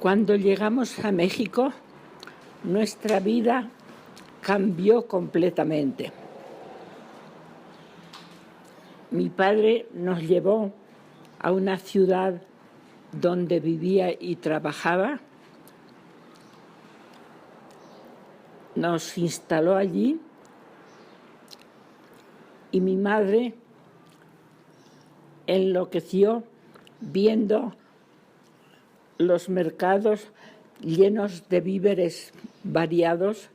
Cuando llegamos a México, nuestra vida cambió completamente. Mi padre nos llevó a una ciudad donde vivía y trabajaba. Nos instaló allí y mi madre enloqueció viendo los mercados llenos de víveres variados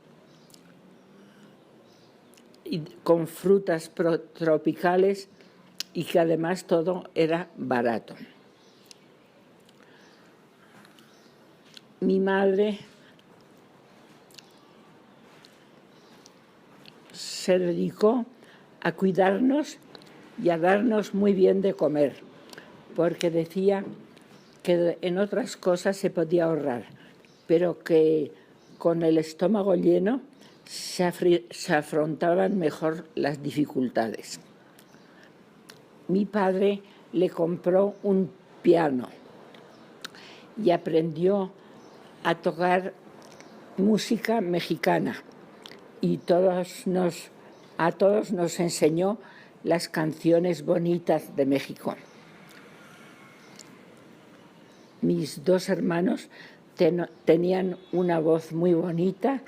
y con frutas tropicales y que además todo era barato. Mi madre se dedicó a cuidarnos y a darnos muy bien de comer, porque decía que en otras cosas se podía ahorrar, pero que con el estómago lleno se afrontaban mejor las dificultades. Mi padre le compró un piano y aprendió a tocar música mexicana y a todos nos enseñó las canciones bonitas de México. Mis dos hermanos tenían una voz muy bonita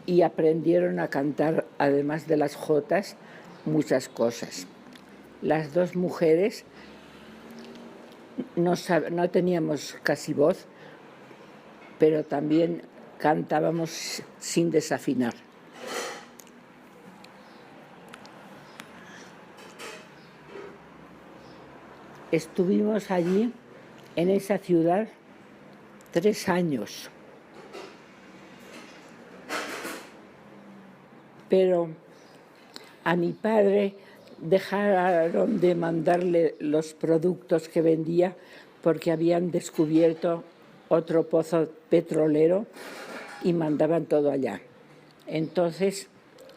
y aprendieron a cantar, además de las jotas, muchas cosas. Las dos mujeres no teníamos casi voz, pero también cantábamos sin desafinar. Estuvimos allí, en esa ciudad, 3 años. Pero a mi padre dejaron de mandarle los productos que vendía porque habían descubierto otro pozo petrolero y mandaban todo allá. Entonces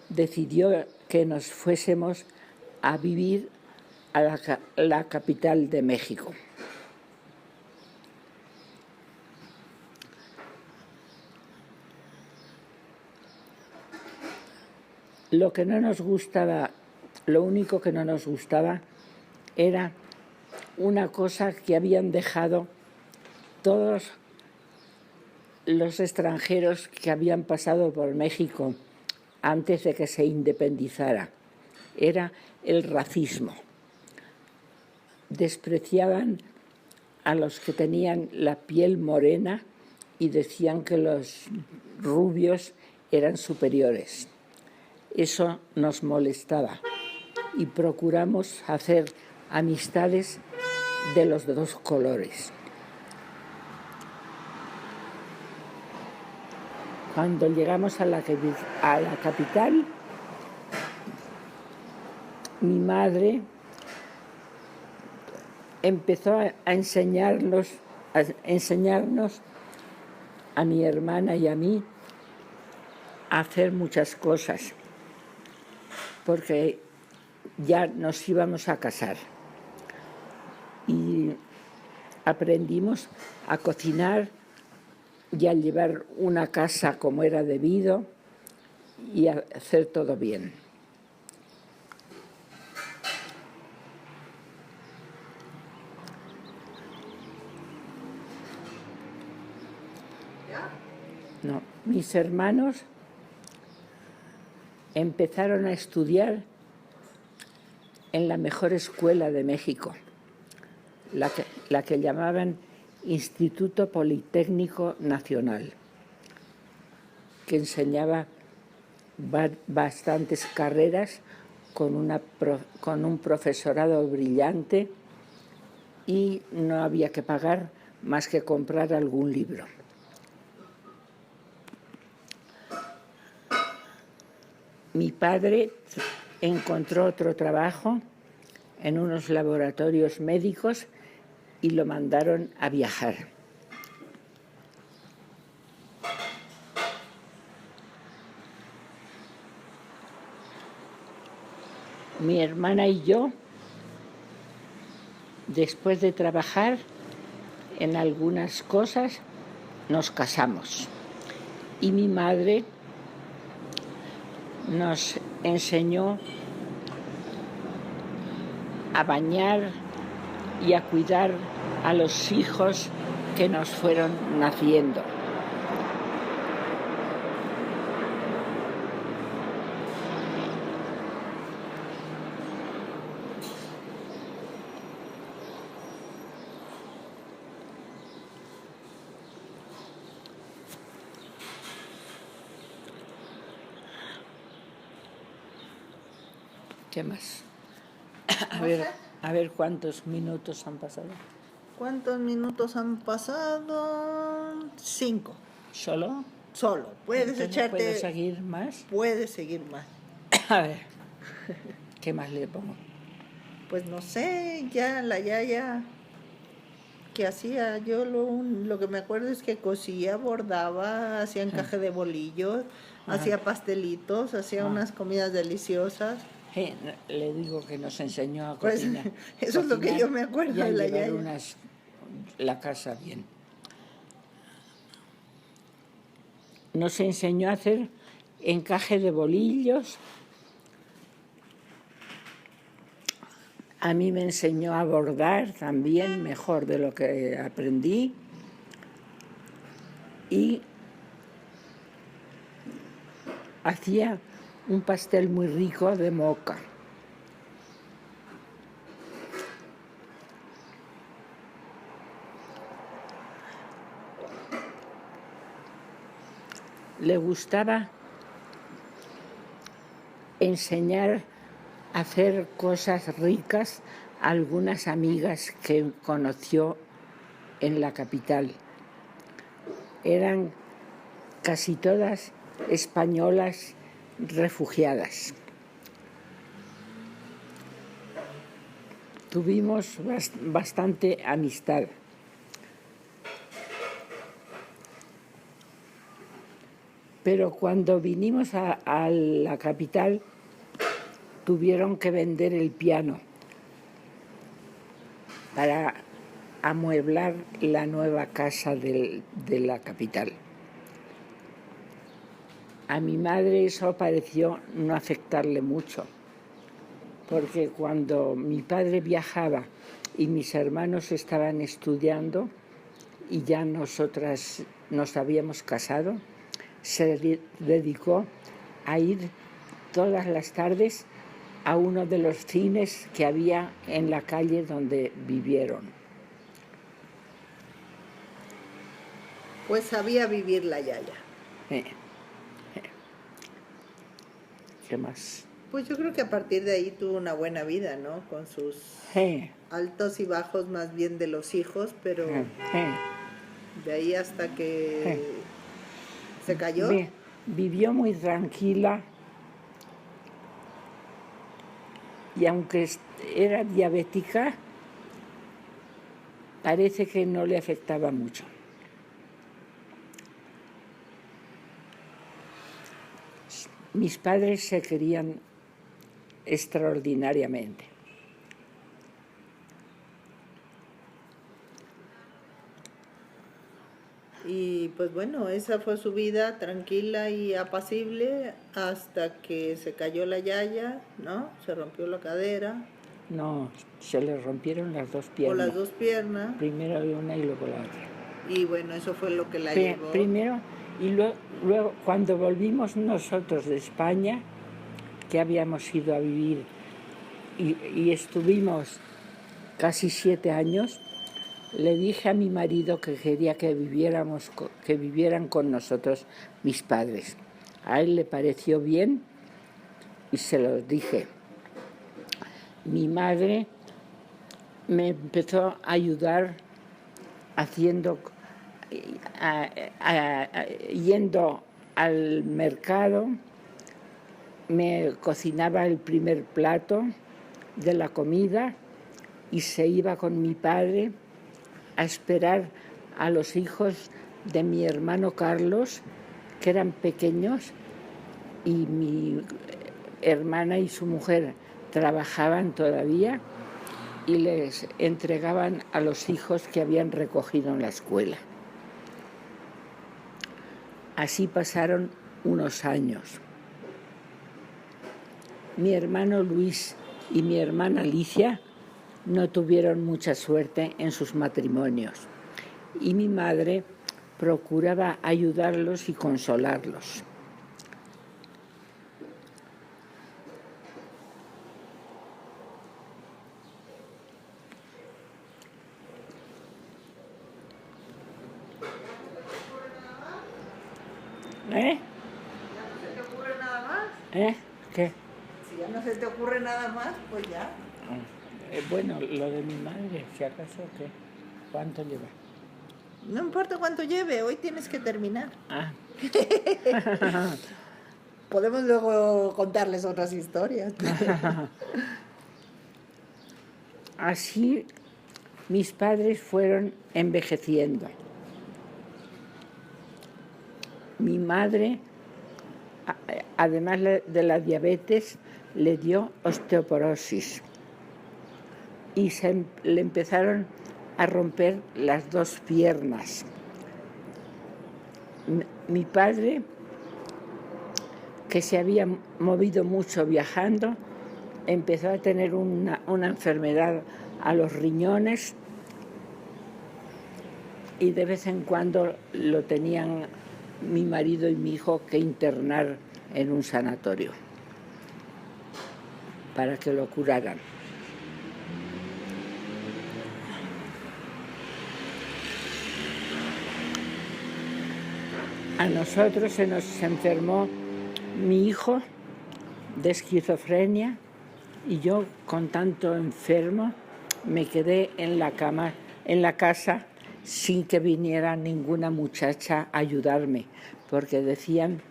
decidió que nos fuésemos a vivir a la capital de México. Lo único que no nos gustaba era una cosa que habían dejado todos los extranjeros que habían pasado por México antes de que se independizara. Era el racismo. Despreciaban a los que tenían la piel morena y decían que los rubios eran superiores. Eso nos molestaba y procuramos hacer amistades de los dos colores. Cuando llegamos a la capital, mi madre empezó a enseñarnos a mi hermana y a mí a hacer muchas cosas, porque ya nos íbamos a casar. Y aprendimos a cocinar y a llevar una casa como era debido y a hacer todo bien. No, mis hermanos empezaron a estudiar en la mejor escuela de México, la que llamaban Instituto Politécnico Nacional, que enseñaba bastantes carreras con un profesorado brillante y no había que pagar más que comprar algún libro. Mi padre encontró otro trabajo en unos laboratorios médicos y lo mandaron a viajar. Mi hermana y yo, después de trabajar en algunas cosas, nos casamos. Y mi madre nos enseñó a bañar y a cuidar a los hijos que nos fueron naciendo. ¿Qué más? A ver cuántos minutos han pasado. ¿Cuántos minutos han pasado? 5. ¿Solo? Solo. Puedes Entonces, echarte. ¿puedo seguir más? Puedes seguir más. A ver, ¿qué más le pongo? Pues no sé, ya la yaya que hacía, yo lo que me acuerdo es que cosía, bordaba, hacía encaje de bolillos, hacía pastelitos, hacía unas comidas deliciosas. Le digo que nos enseñó a Pues, cocinar. eso es lo que yo me acuerdo y a de la llevar yaya. la casa bien. Nos enseñó a hacer encaje de bolillos. A mí me enseñó a bordar también, mejor de lo que aprendí. Y hacía un pastel muy rico de moca. Le gustaba enseñar a hacer cosas ricas a algunas amigas que conoció en la capital. Eran casi todas españolas refugiadas. Tuvimos bastante amistad. Pero cuando vinimos a la capital, tuvieron que vender el piano para amueblar la nueva casa de la capital. A mi madre eso pareció no afectarle mucho, porque cuando mi padre viajaba y mis hermanos estaban estudiando y ya nosotras nos habíamos casado, se dedicó a ir todas las tardes a uno de los cines que había en la calle donde vivieron. Pues sabía vivir la yaya. ¿Qué más? Pues yo creo que a partir de ahí tuvo una buena vida, ¿no? Con sus altos y bajos más bien de los hijos, pero de ahí hasta que se cayó. Vivió muy tranquila y aunque era diabética, parece que no le afectaba mucho. Mis padres se querían extraordinariamente. Y pues bueno, esa fue su vida tranquila y apacible hasta que se cayó la yaya, ¿no? Se rompió la cadera. No, se le rompieron las dos piernas. O las dos piernas. Primero una y luego la otra. Y bueno, eso fue lo que la llevó. Primero, y luego cuando volvimos nosotros de España, que habíamos ido a vivir y estuvimos casi 7 años, le dije a mi marido que quería que vivieran con nosotros mis padres. A él le pareció bien y se lo dije. Mi madre me empezó a ayudar yendo al mercado, me cocinaba el primer plato de la comida y se iba con mi padre a esperar a los hijos de mi hermano Carlos, que eran pequeños, y mi hermana y su mujer trabajaban todavía y les entregaban a los hijos que habían recogido en la escuela. Así pasaron unos años. Mi hermano Luis y mi hermana Alicia no tuvieron mucha suerte en sus matrimonios y mi madre procuraba ayudarlos y consolarlos. ¿Eh? ¿Ya no se te ocurre nada más? ¿Qué? Si ya no se te ocurre nada más, pues ya. Bueno, lo de mi madre, si acaso, ¿qué? ¿Cuánto lleva? No importa cuánto lleve, hoy tienes que terminar. Ah. Podemos luego contarles otras historias. Así mis padres fueron envejeciendo. Mi madre, además de la diabetes, le dio osteoporosis y le empezaron a romper las dos piernas. Mi padre, que se había movido mucho viajando, empezó a tener una enfermedad a los riñones y de vez en cuando lo tenían mi marido y mi hijo que internar en un sanatorio para que lo curaran. A nosotros se nos enfermó mi hijo de esquizofrenia y yo, con tanto enfermo, me quedé en la cama, en la casa, sin que viniera ninguna muchacha a ayudarme, porque decían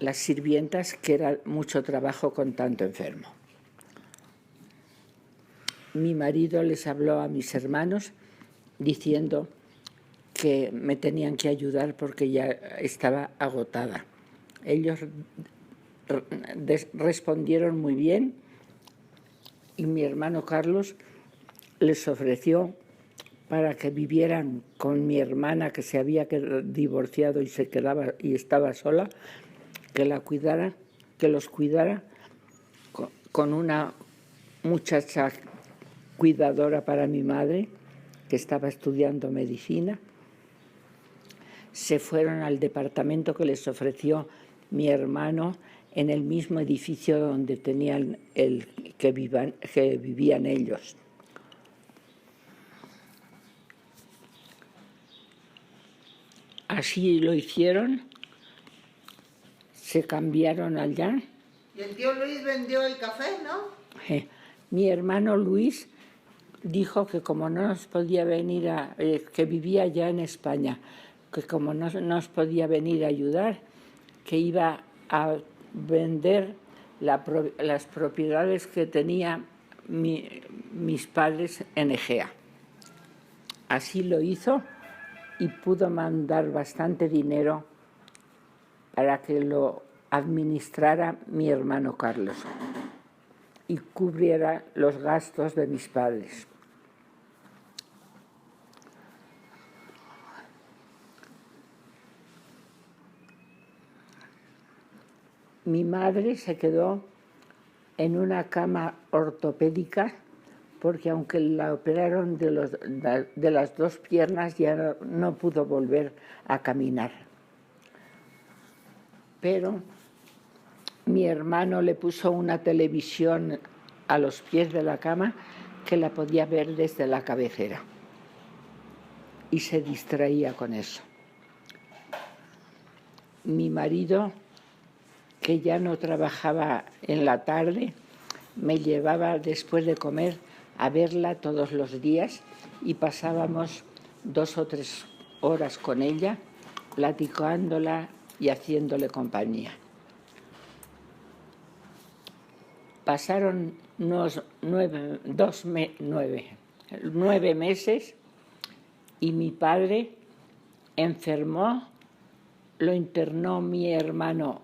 las sirvientas que era mucho trabajo con tanto enfermo. Mi marido les habló a mis hermanos diciendo que me tenían que ayudar porque ya estaba agotada. Ellos respondieron muy bien y mi hermano Carlos les ofreció para que vivieran con mi hermana que se había divorciado y se quedaba y estaba sola, que los cuidara con una muchacha cuidadora para mi madre que estaba estudiando medicina. Se fueron al departamento que les ofreció mi hermano en el mismo edificio donde tenían que vivían ellos. Así lo hicieron, se cambiaron allá. Y el tío Luis vendió el café, ¿no? Mi hermano Luis dijo que como no nos podía venir que vivía ya en España, que como no nos podía venir a ayudar, que iba a vender las propiedades que tenía mis padres en Egea. Así lo hizo y pudo mandar bastante dinero para que lo administrara mi hermano Carlos y cubriera los gastos de mis padres. Mi madre se quedó en una cama ortopédica porque aunque la operaron de las dos piernas ya no pudo volver a caminar. Pero mi hermano le puso una televisión a los pies de la cama que la podía ver desde la cabecera y se distraía con eso. Mi marido, que ya no trabajaba en la tarde, me llevaba después de comer a verla todos los días y pasábamos 2 o 3 horas con ella, platicándola y haciéndole compañía. Pasaron unos 9 meses y mi padre enfermó, lo internó mi hermano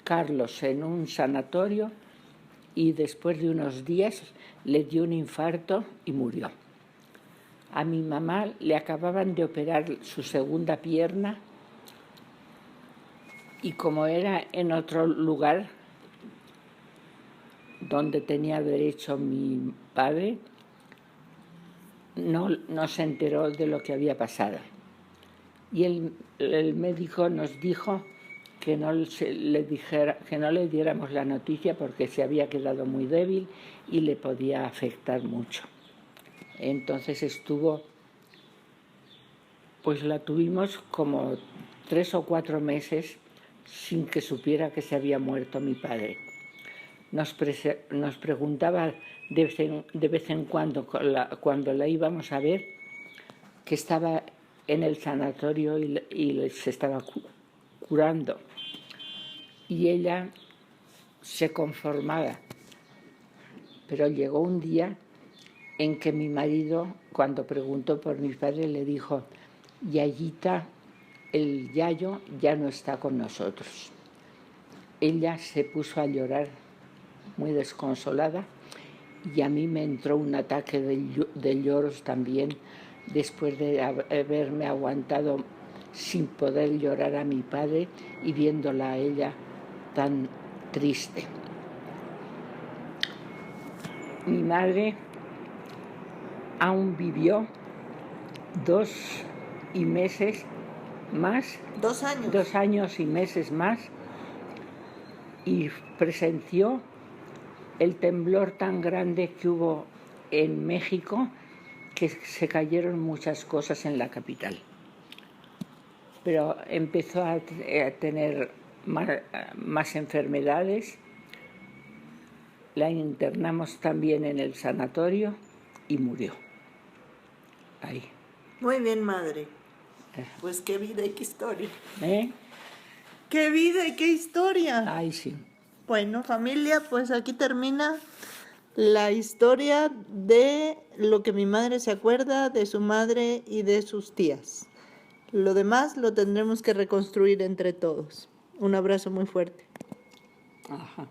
Carlos en un sanatorio y después de unos días le dio un infarto y murió. A mi mamá le acababan de operar su segunda pierna Y como era en otro lugar donde tenía derecho mi padre, no se enteró de lo que había pasado. Y el médico nos dijo que no le diéramos la noticia porque se había quedado muy débil y le podía afectar mucho. Entonces pues la tuvimos como 3 o 4 meses sin que supiera que se había muerto mi padre. Nos preguntaba de vez en cuando, cuando la íbamos a ver, que estaba en el sanatorio y se estaba curando. Y ella se conformaba. Pero llegó un día en que mi marido, cuando preguntó por mi padre, le dijo: Yayita, el Yayo ya no está con nosotros. Ella se puso a llorar muy desconsolada y a mí me entró un ataque de lloros también, después de haberme aguantado sin poder llorar a mi padre y viéndola a ella tan triste. Mi madre aún vivió 2 meses más, 2 años. 2 años y meses más, y presenció el temblor tan grande que hubo en México, que se cayeron muchas cosas en la capital. Pero empezó a tener más enfermedades. La internamos también en el sanatorio y murió. Ahí. Muy bien, madre. Pues qué vida y qué historia. ¿Eh? ¡Qué vida y qué historia! Ay, sí. Bueno, familia, pues aquí termina la historia de lo que mi madre se acuerda de su madre y de sus tías. Lo demás lo tendremos que reconstruir entre todos. Un abrazo muy fuerte. Ajá.